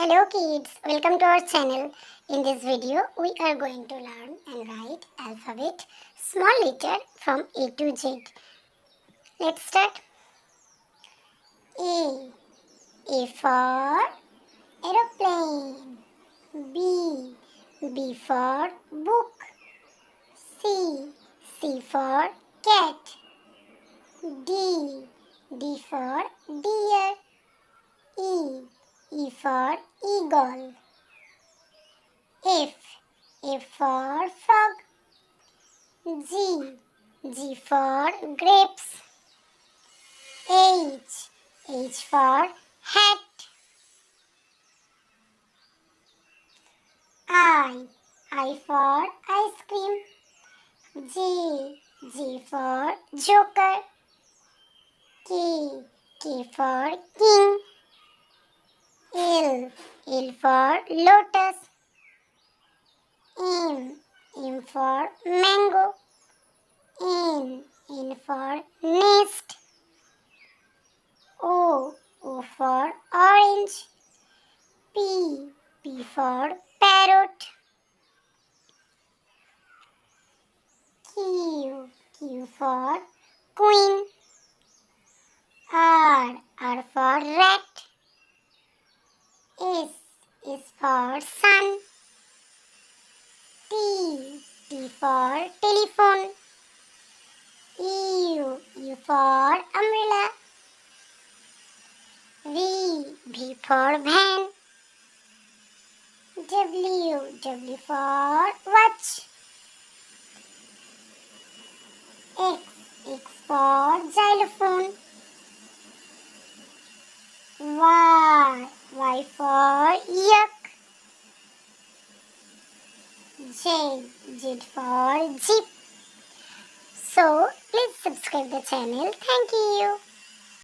Hello kids, welcome to our channel. In this video, we are going to learn and write alphabet small letter from A to Z. Let's start. A. A for aeroplane. B. B for book. C. C for cat. D. D for deer. E. E for eagle. F. F for frog. G. G for grapes. H. H for hat. I for ice cream. J. J for joker. K. K for king. L. L for lotus. M. M for mango. N. N for nest. O. O for orange. P. P for parrot. Q. Q for queen. R. R for rat. S. S for sun. T. T for telephone. U. U for umbrella. V. V for van. W. W for watch. X. X for xylophone. Y. Y for yak. Z. Z for jeep. So, please subscribe the channel. Thank you.